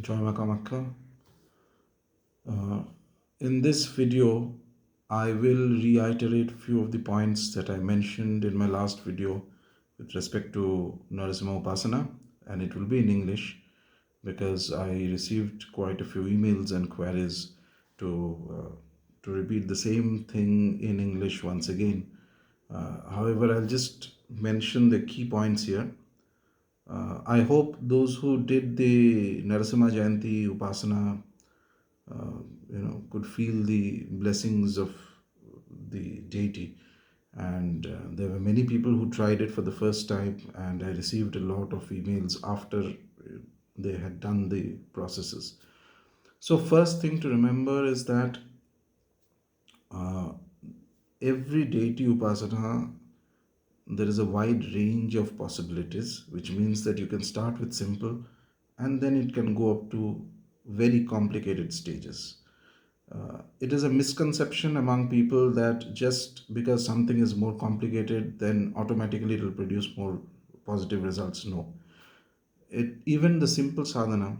Joy Makamakka. In this video, I will reiterate few of the points that I mentioned in my last video with respect to Narasimha Upasana, and it will be in English because I received quite a few emails and queries to repeat the same thing in English once again. However, I'll just mention the key points here. I hope those who did the Narasimha Jayanti Upasana could feel the blessings of the deity. And there were many people who tried it for the first time, and I received a lot of emails after they had done the processes. So, first thing to remember is that uh, every deity upasana, there is a wide range of possibilities, which means that you can start with simple and then it can go up to very complicated stages. It is a misconception among people that just because something is more complicated, then automatically it will produce more positive results. No. Even the simple sadhana,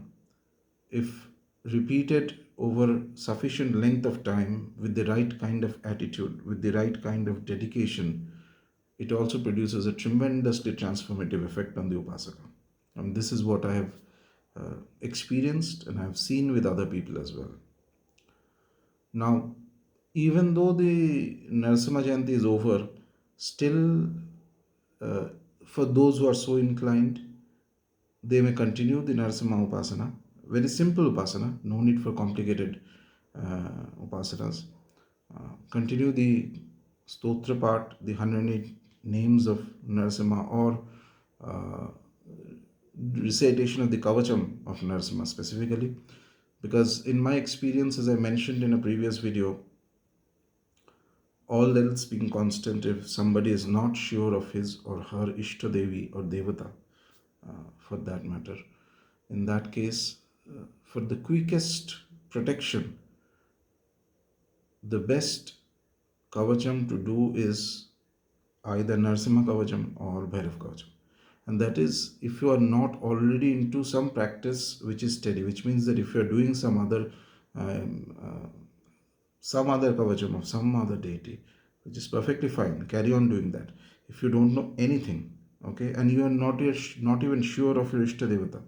if repeated over sufficient length of time with the right kind of attitude, with the right kind of dedication, it also produces a tremendously transformative effect on the upasaka. And this is what I have experienced and I have seen with other people as well. Now, even though the Narasimha Jayanti is over, still, uh, for those who are so inclined, they may continue the Narasimha Upasana. Very simple Upasana, no need for complicated Upasanas. Continue the Stotra part, the 108 names of Narasimha, or uh, recitation of the kavacham of Narasimha specifically. Because in my experience, as I mentioned in a previous video, all else being constant, if somebody is not sure of his or her Ishta Devi or Devata, for that matter, in that case, for the quickest protection, the best kavacham to do is either Narasimha kavacham or bhairava kavacham. And that is if you are not already into some practice which is steady, which means that if you are doing um, uh, some other kavacham of some other deity, which is perfectly fine, carry on doing that. If you don't know anything, okay, and you are not even sure of your Ishta Devata,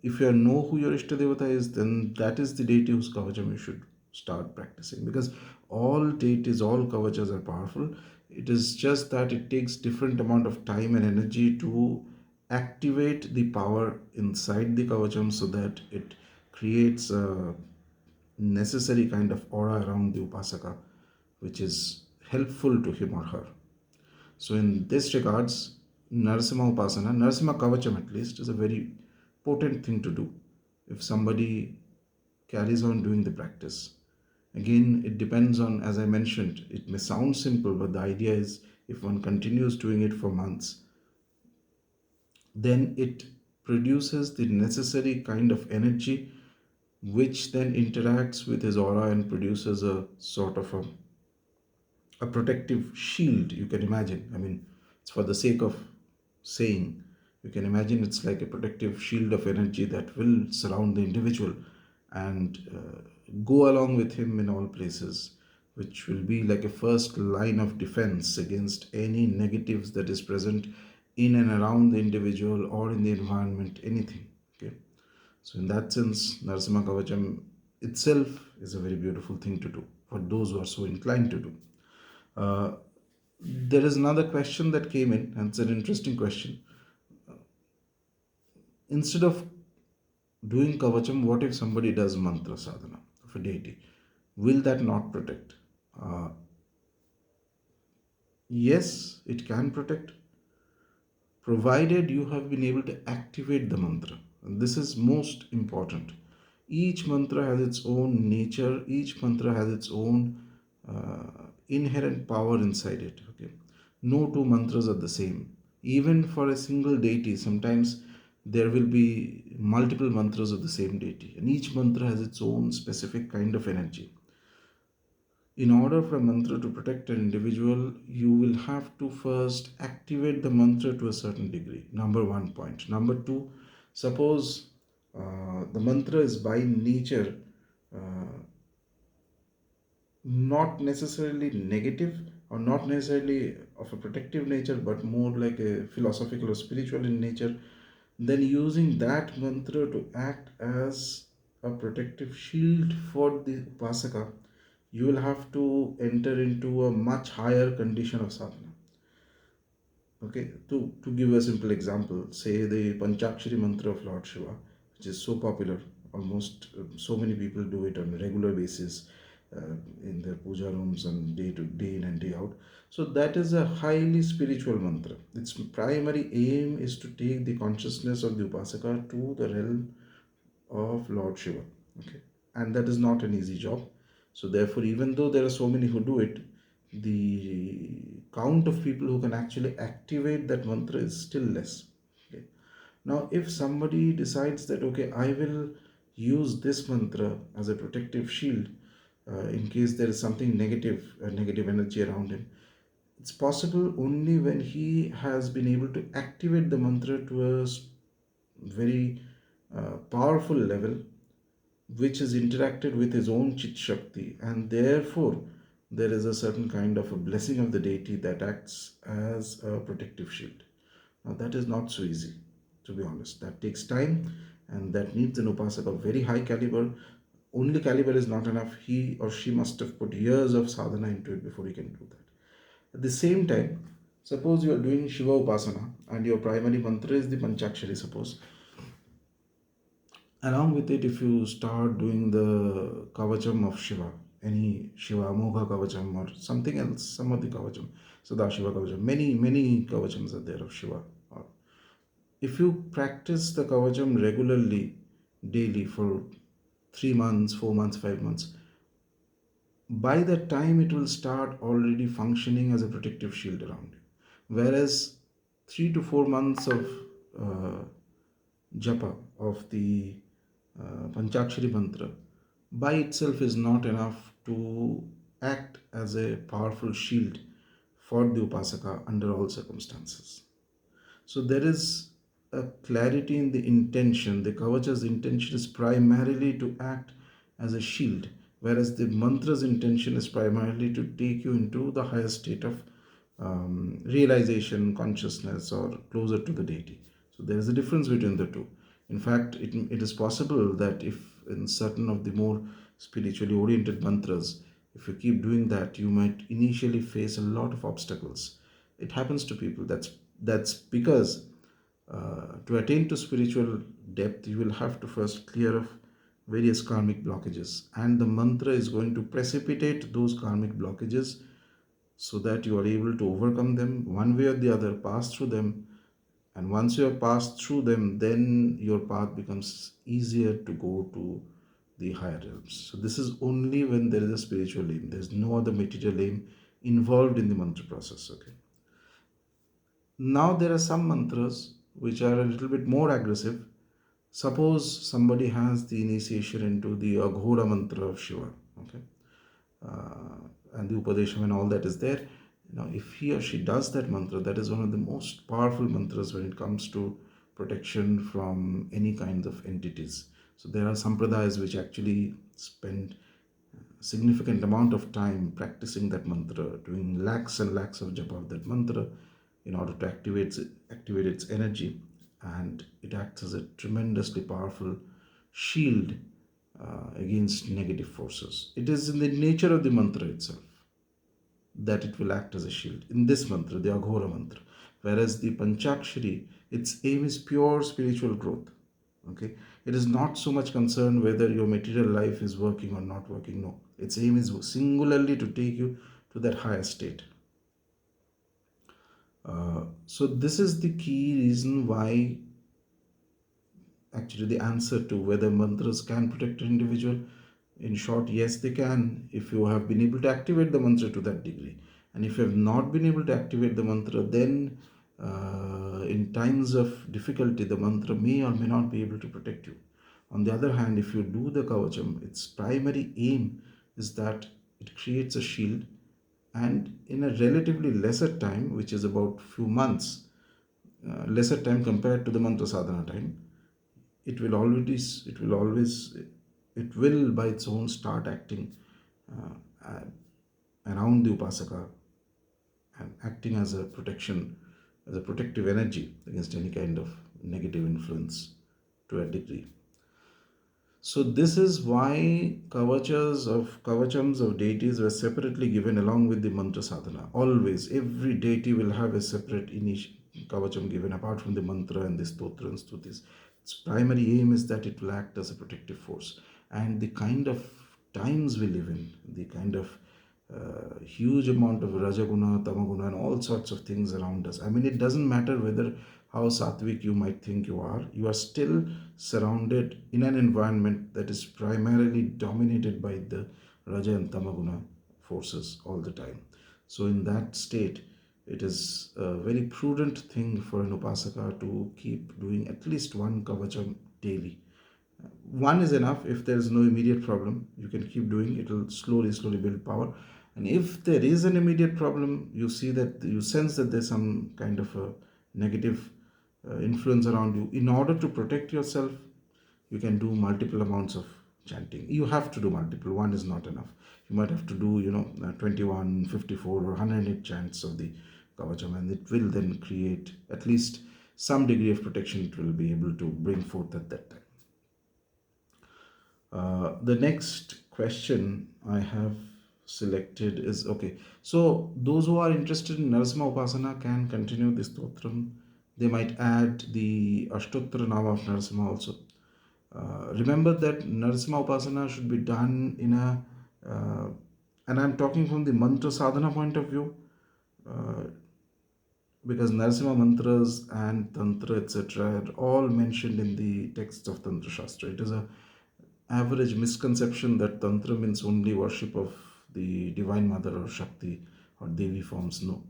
if you know who your Ishta Devata is, then that is the deity whose kavacham you should start practicing, because all deities, all kavachas are powerful. It is just that it takes different amount of time and energy to activate the power inside the kavacham so that it creates a necessary kind of aura around the upasaka, which is helpful to him or her. So in this regards, Narasimha Upasana, Narasimha Kavacham at least, is a very potent thing to do if somebody carries on doing the practice. Again, it depends on, as I mentioned, it may sound simple, but the idea is if one continues doing it for months, then it produces the necessary kind of energy which then interacts with his aura and produces a sort of a protective shield, you can imagine. I mean, it's for the sake of saying, you can imagine it's like a protective shield of energy that will surround the individual and go along with him in all places, which will be like a first line of defense against any negatives that is present in and around the individual or in the environment, anything. Okay. So, in that sense, Narasimha Kavacham itself is a very beautiful thing to do for those who are so inclined to do. Uh, there is another question that came in, and it's an interesting question. Instead of doing kavacham, what if somebody does mantra sadhana of a deity? Will that not protect? Uh, yes, it can protect, provided you have been able to activate the mantra. And this is most important. Each mantra has its own nature, each mantra has its own inherent power inside it. Okay, no two mantras are the same. Even for a single deity, sometimes there will be multiple mantras of the same deity, and each mantra has its own specific kind of energy. In order for a mantra to protect an individual, you will have to first activate the mantra to a certain degree. Number one point. Number two, suppose the mantra is by nature uh, not necessarily negative or not necessarily of a protective nature, but more like a philosophical or spiritual in nature, then using that mantra to act as a protective shield for the upasaka, you will have to enter into a much higher condition of sadhana. Okay, to give a simple example, say the Panchakshari mantra of Lord Shiva, which is so popular, almost so many people do it on a regular basis in their puja rooms and day to day in and day out. So that is a highly spiritual mantra. Its primary aim is to take the consciousness of the upasaka to the realm of Lord Shiva. Okay, and that is not an easy job. So therefore, even though there are so many who do it, the count of people who can actually activate that mantra is still less. Okay. Now, if somebody decides that okay, I will use this mantra as a protective shield in case there is something negative, negative energy around him, it's possible only when he has been able to activate the mantra to a very powerful level which has interacted with his own chit shakti, and therefore there is a certain kind of a blessing of the deity that acts as a protective shield. Now, that is not so easy, to be honest. That takes time and that needs an upasaka of very high caliber. Only caliber is not enough. He or she must have put years of sadhana into it before he can do that. At the same time, suppose you are doing Shiva Upasana and your primary mantra is the Panchakshari, suppose. Along with it, if you start doing the kavacham of Shiva, any Shiva Amogha kavacham or something else, some of the kavacham, Sadashiva kavacham, many kavachams are there of Shiva. If you practice the kavacham regularly, daily for 3 months, 4 months, 5 months, by that time it will start already functioning as a protective shield around you. Whereas 3 to 4 months of uh, japa of the Panchakshari mantra by itself is not enough to act as a powerful shield for the upasaka under all circumstances. So there is a clarity in the intention. The kavacha's intention is primarily to act as a shield, whereas the mantra's intention is primarily to take you into the higher state of realization, consciousness, or closer to the deity. So there is a difference between the two. In fact, it is possible that if in certain of the more spiritually oriented mantras, if you keep doing that, you might initially face a lot of obstacles. It happens to people. That's because to attain to spiritual depth, you will have to first clear off various karmic blockages, and the mantra is going to precipitate those karmic blockages so that you are able to overcome them one way or the other, pass through them, and once you have passed through them, then your path becomes easier to go to the higher realms. So this is only when there is a spiritual aim. There is no other material aim involved in the mantra process. Okay. Now there are some mantras which are a little bit more aggressive. Suppose somebody has the initiation into the Aghora mantra of Shiva, okay, and the Upadesham and all that is there. Now, if he or she does that mantra, that is one of the most powerful mantras when it comes to protection from any kinds of entities. So there are sampradayas which actually spend significant amount of time practicing that mantra, doing lakhs and lakhs of japa of that mantra in order to activate its energy, and it acts as a tremendously powerful shield against negative forces. It is in the nature of the mantra itself that it will act as a shield. In this mantra, the Aghora mantra, whereas the Panchakshari, its aim is pure spiritual growth. Okay, it is not so much concerned whether your material life is working or not working. No, its aim is singularly to take you to that higher state. So this is the key reason why actually the answer to whether mantras can protect an individual. In short, yes, they can if you have been able to activate the mantra to that degree. And if you have not been able to activate the mantra, then in times of difficulty, the mantra may or may not be able to protect you. On the other hand, if you do the kavacham, its primary aim is that it creates a shield, and in a relatively lesser time, which is about few months, lesser time compared to the mantra sadhana time, it will by its own start acting around the upasaka and acting as a protection, as a protective energy against any kind of negative influence to a degree. So this is why kavachams of deities were separately given along with the mantra sadhana. Always, every deity will have a separate kavacham given apart from the mantra and the stotra and stutis. Its primary aim is that it will act as a protective force. And the kind of times we live in, the kind of huge amount of rajaguna, tamaguna, and all sorts of things around us. I mean, it doesn't matter whether how sattvic you might think you are still surrounded in an environment that is primarily dominated by the raja and tamaguna forces all the time. So, in that state, it is a very prudent thing for an upasaka to keep doing at least one kavacham daily. One is enough. If there is no immediate problem, you can keep doing it. Will slowly build power. And if there is an immediate problem, you sense that there's some kind of a negative influence around you. In order to protect yourself, you can do multiple amounts of chanting. You have to do multiple. One is not enough. You might have to do 21, 54, or 108 chants of the kavacham, and it will then create at least some degree of protection. It will be able to bring forth at that time. The next question I have selected is okay. So those who are interested in Narasimha Upasana can continue this stotram. They might add the Ashtottara Nama of Narasimha also. Remember that Narasimha Upasana should be done in and I'm talking from the mantra sadhana point of view, because Narasimha mantras and tantra etc. are all mentioned in the texts of Tantra Shastra. It is a average misconception that tantra means only worship of the divine mother or Shakti or Devi forms. No,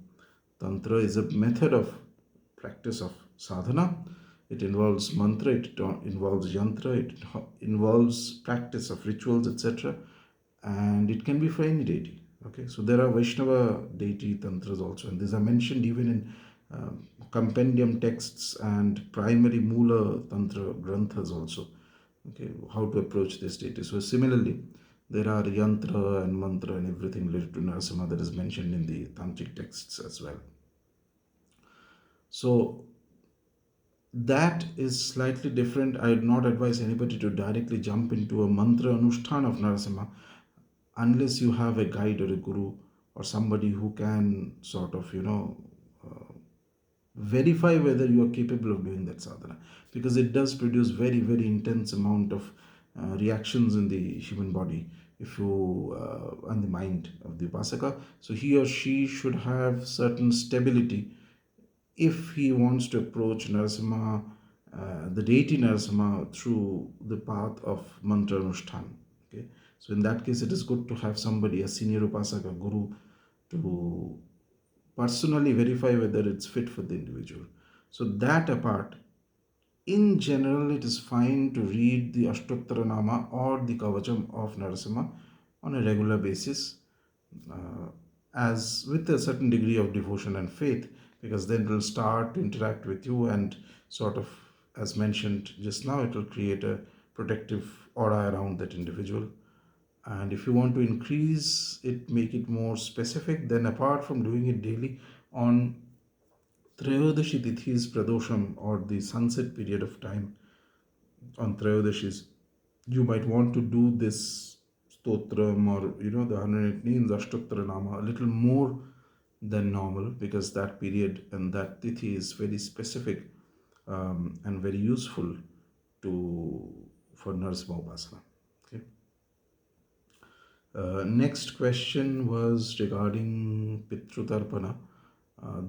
tantra is a method of practice of sadhana. It involves mantra, it involves yantra, it involves practice of rituals, etc. And it can be for any deity. Okay, so there are Vaishnava deity tantras also, and these are mentioned even in compendium texts and primary Mula Tantra Granthas also. Okay, how to approach this deity. So similarly, there are yantra and mantra and everything related to Narasimha that is mentioned in the tantric texts as well. So that is slightly different. I would not advise anybody to directly jump into a mantra anushthan of Narasimha unless you have a guide or a guru or somebody who can sort of verify whether you are capable of doing that sadhana, because it does produce very intense amount of reactions in the human body if you and the mind of the upasaka. So he or she should have certain stability if he wants to approach Narasimha, the deity Narasimha, through the path of mantra anushthan. Okay, so in that case, it is good to have somebody, a senior upasaka guru, to personally verify whether it's fit for the individual. So that apart, in general, it is fine to read the Ashtottara Nama or the Kavacham of Narasimha on a regular basis, as with a certain degree of devotion and faith, because then it will start to interact with you and sort of, as mentioned just now, it will create a protective aura around that individual. And if you want to increase it, make it more specific, then apart from doing it daily on Trayodashi Tithis Pradosham, or the sunset period of time on Trayodashis, you might want to do this stotram or the 108 names Ashtottara Nama a little more than normal, because that period and that tithi is very specific and very useful for Narasimha Upasana. Okay. Next question was regarding Pitrutarpana.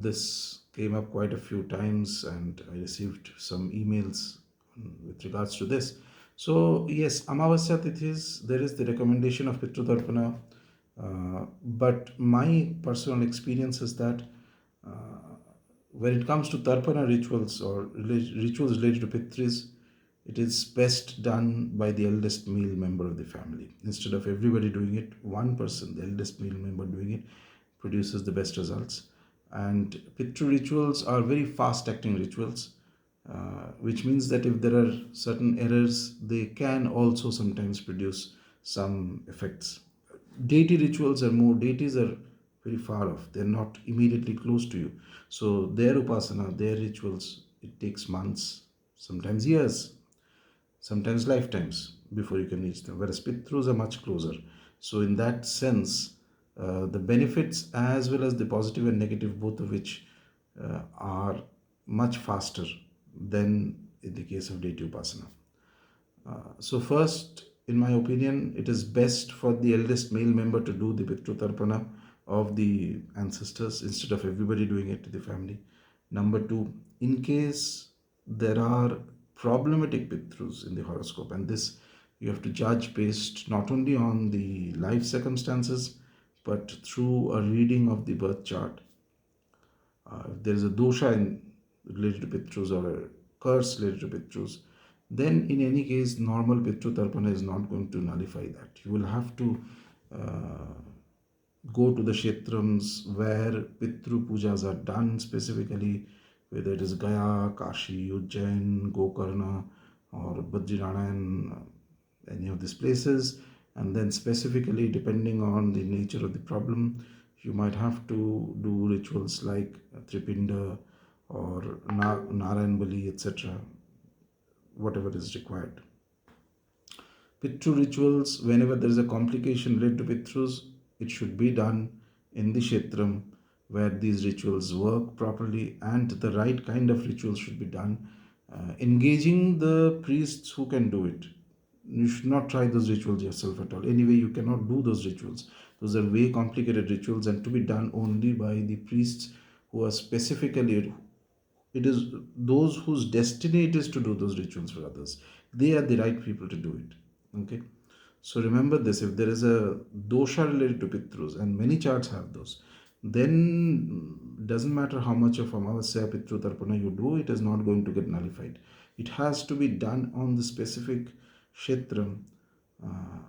This came up quite a few times and I received some emails with regards to this. So yes, Amavasya Tithis, there is the recommendation of Pitrutarpana, but my personal experience is that when it comes to Tarpana rituals or rituals related to Pitris, it is best done by the eldest male member of the family. Instead of everybody doing it, one person, the eldest male member doing it, produces the best results. And Pitru rituals are very fast acting rituals, which means that if there are certain errors, they can also sometimes produce some effects. Deities are very far off, they're not immediately close to you. So their upasana, their rituals, it takes months, sometimes years, sometimes lifetimes before you can reach them, whereas Pitrus are much closer. So, in that sense, the benefits as well as the positive and negative, both of which are much faster than in the case of deity upasana. So, first, in my opinion, it is best for the eldest male member to do the Pitru Tarpana of the ancestors instead of everybody doing it to the family. Number two, in case there are problematic Pitrus in the horoscope, and this you have to judge based not only on the life circumstances but through a reading of the birth chart. If there is a dosha related to Pitrus or a curse related to Pitrus, then in any case, normal Pitru Tarpana is not going to nullify that. You will have to uh, go to the kshetrams where Pitru pujas are done specifically, whether it is Gaya, Kashi, Ujjain, Gokarna, or Badrinarayan, any of these places. And then specifically, depending on the nature of the problem, you might have to do rituals like Tripinda or Narayan Bali, etc., whatever is required. Pitru rituals, whenever there is a complication related to Pitrus, it should be done in the Kshetram where these rituals work properly, and the right kind of rituals should be done. Engaging the priests who can do it. You should not try those rituals yourself at all. Anyway, you cannot do those rituals. Those are way complicated rituals and to be done only by the priests who are specifically, it is those whose destiny it is to do those rituals for others. They are the right people to do it. Okay. So remember this, if there is a dosha related to Pitrus, and many charts have those, then doesn't matter how much of Amavasya Pitru Tarpana you do, it is not going to get nullified. It has to be done on the specific Kshetram uh,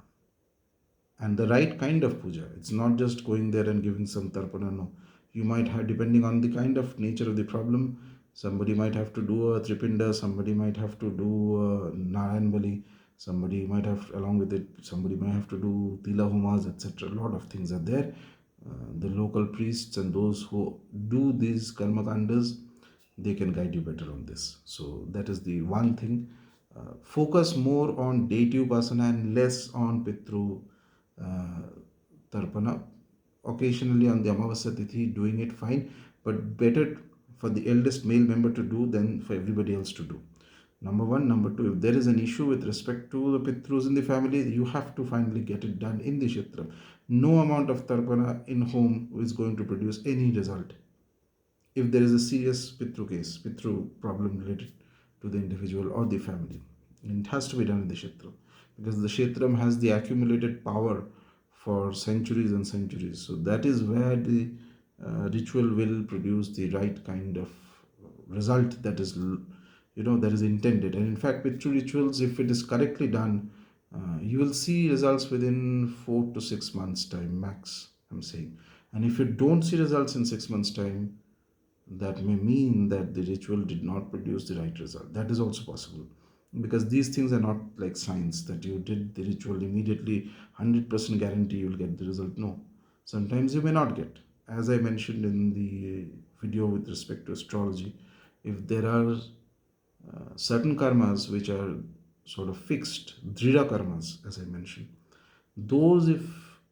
and the right kind of puja. It's not just going there and giving some tarpana. No, you might have, depending on the kind of nature of the problem, somebody might have to do a tripinda, somebody might have to do a Narayan Bali, somebody might have, along with it, somebody might have to do Tila Homas, etc. A lot of things are there. The local priests and those who do these karma kandas, they can guide you better on this. So that is the one thing. Focus more on deity upasana and less on Pitru uh, Tarpana. Occasionally on the Amavasya Tithi, doing it fine, but better for the eldest male member to do than for everybody else to do. Number one. Number two, if there is an issue with respect to the Pitrus in the family, you have to finally get it done in the Kshetra. No amount of Tarpana in home is going to produce any result. If there is a serious Pitru case, Pitru problem related to the individual or the family, and it has to be done in the Kshetram because the Kshetram has the accumulated power for centuries and centuries. So that is where the ritual will produce the right kind of result that is, that is intended. And in fact, Pitru rituals, if it is correctly done, you will see results within 4 to 6 months time max, I'm saying. And if you don't see results in 6 months time, that may mean that the ritual did not produce the right result. That is also possible because these things are not like science that you did the ritual immediately 100% guarantee you will get the result. No, sometimes you may not get. As I mentioned in the video with respect to astrology, if there are certain karmas which are sort of fixed, drida karmas, as I mentioned, those if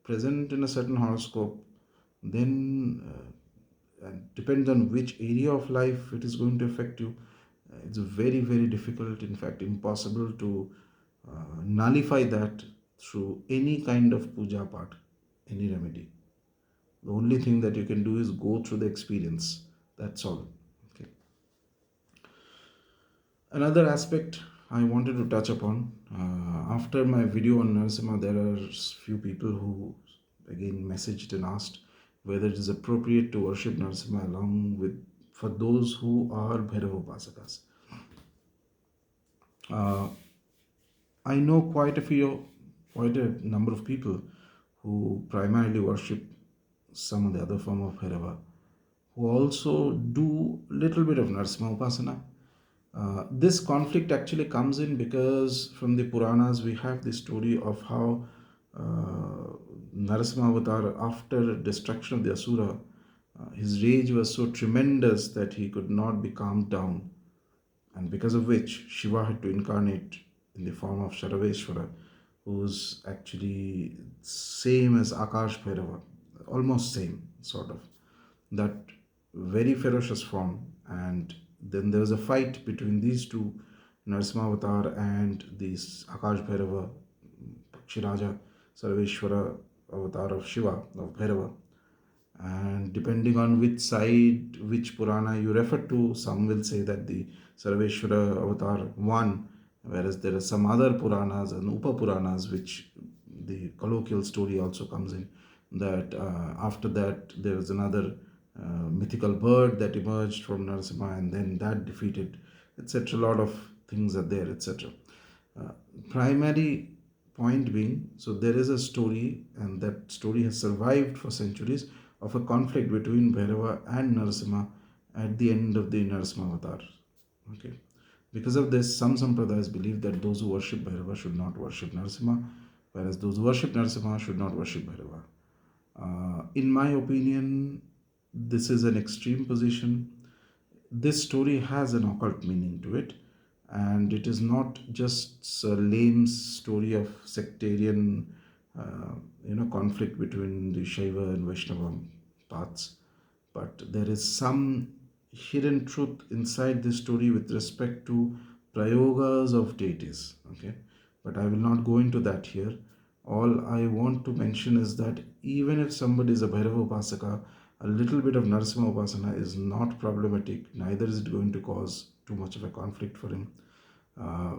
present in a certain horoscope, then and depends on which area of life it is going to affect you. It's very, very difficult, in fact, impossible to nullify that through any kind of puja part, any remedy. The only thing that you can do is go through the experience. That's all. Okay. Another aspect I wanted to touch upon after my video on Narasimha, there are few people who again messaged and asked whether it is appropriate to worship Narasimha along with for those who are bhairava upasakas. Uh, I know quite a number of people who primarily worship some of the other form of bhairava, who also do little bit of Narasimha Upasana. This conflict actually comes in because from the Puranas we have the story of how Narasimha Avatar, after destruction of the Asura, his rage was so tremendous that he could not be calmed down, and because of which Shiva had to incarnate in the form of Sharaveshwara, who's actually same as Akash Bhairava, almost same sort of that very ferocious form. And then there was a fight between these two, Narasimha Avatar and this Akash Bhairava, Pakshiraja, Sarveshwara avatar of Shiva, of Bhairava. And depending on which side, which Purana you refer to, some will say that the Sarveshwara avatar won, whereas there are some other Puranas and Upa Puranas, which the colloquial story also comes in, that after that there was another mythical bird that emerged from Narasimha and then that defeated, etc. A lot of things are there, etc. Uh, Primary point being, so there is a story, and that story has survived for centuries, of a conflict between Bhairava and Narasimha at the end of the Narasimha avatar. Okay. Because of this, some sampradayas believe that those who worship Bhairava should not worship Narasimha, whereas those who worship Narasimha should not worship Bhairava. In my opinion, this is an extreme position. This story has an occult meaning to it, and it is not just a lame story of sectarian conflict between the Shaiva and Vaishnava paths, but there is some hidden truth inside this story with respect to prayogas of deities. Okay, but I will not go into that here. All I want to mention is that even if somebody is a Bhairava Upasaka, a little bit of Narasimha Upasana is not problematic, neither is it going to cause too much of a conflict for him, uh,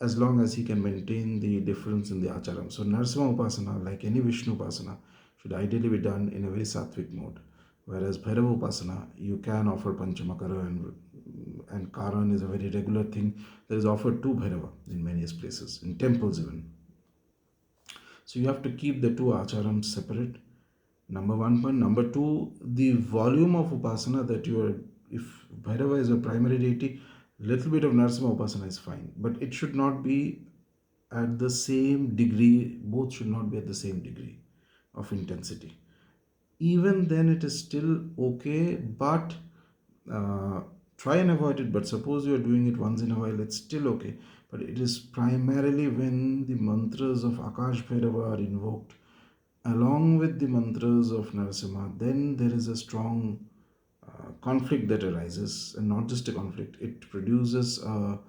as long as he can maintain the difference in the acharam. So Narasimha Upasana, like any Vishnu Upasana, should ideally be done in a very sattvic mode. Whereas Bhairava Upasana, you can offer Panchamakara, and Karan is a very regular thing that is offered to Bhairava in many places, in temples even. So you have to keep the two acharams separate. Number one point. Number two, the volume of upasana that you are, if Bhairava is a primary deity, little bit of Narasimha Upasana is fine. But it should not be at the same degree, both should not be at the same degree of intensity. Even then it is still okay, but uh, try and avoid it. But suppose you are doing it once in a while, it's still okay. But it is primarily when the mantras of Akash Bhairava are invoked along with the mantras of Narasimha, then there is a strong conflict that arises, and not just a conflict, it produces a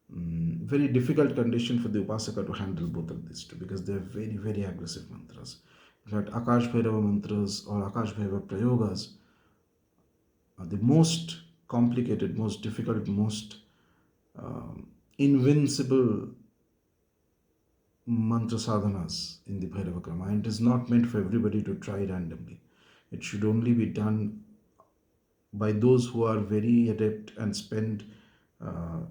very difficult condition for the Upasaka to handle both of these two, because they are very, very aggressive mantras. In fact, Akash Bhairava mantras or Akash Bhairava prayogas are the most complicated, most difficult, most invincible mantra sadhanas in the Bhairava Krama, and it is not meant for everybody to try randomly. It should only be done by those who are very adept and spend uh,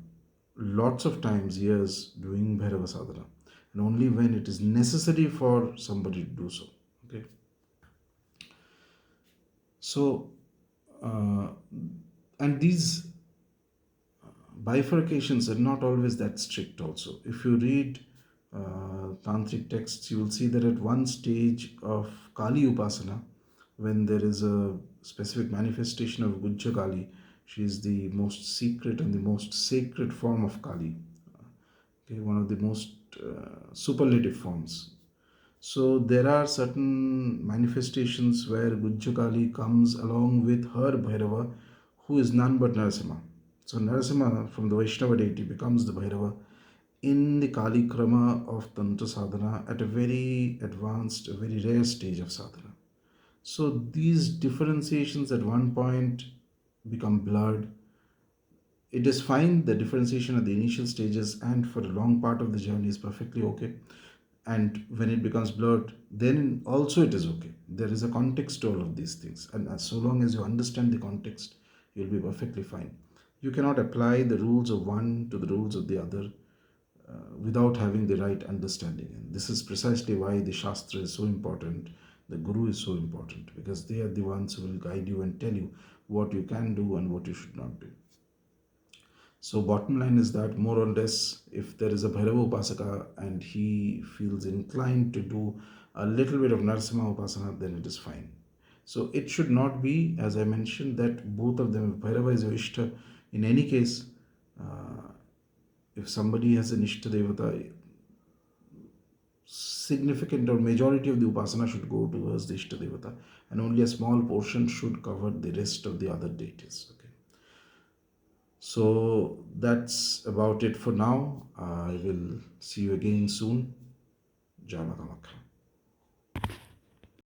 lots of times, years doing Bhairava sadhana, and only when it is necessary for somebody to do so. Okay. So, uh, and these bifurcations are not always that strict also. If you read tantric texts, you will see that at one stage of Kali Upasana, when there is a specific manifestation of Gujja Kali, she is the most secret and the most sacred form of Kali. Okay, one of the most superlative forms. So there are certain manifestations where Gujja Kali comes along with her Bhairava, who is none but Narasimha. So Narasimha from the Vaishnava deity becomes the Bhairava in the Kali Krama of Tantra Sadhana at a very advanced, a very rare stage of sadhana. So these differentiations at one point become blurred. It is fine, the differentiation at the initial stages and for a long part of the journey is perfectly okay. And when it becomes blurred, then also it is okay. There is a context to all of these things, and as so long as you understand the context, you'll be perfectly fine. You cannot apply the rules of one to the rules of the other without having the right understanding. And this is precisely why the Shastra is so important, the Guru is so important, because they are the ones who will guide you and tell you what you can do and what you should not do. So bottom line is that more or less, if there is a Bhairava Upasaka and he feels inclined to do a little bit of Narasimha Upasana, then it is fine. So it should not be, as I mentioned, that both of them, if Bhairava is your Ishta, in any case, if somebody has an Ishta Devata, significant or majority of the Upasana should go towards the Ishta Devata, and only a small portion should cover the rest of the other deities. Okay. So that's about it for now. I will see you again soon. Jai Mata Makha.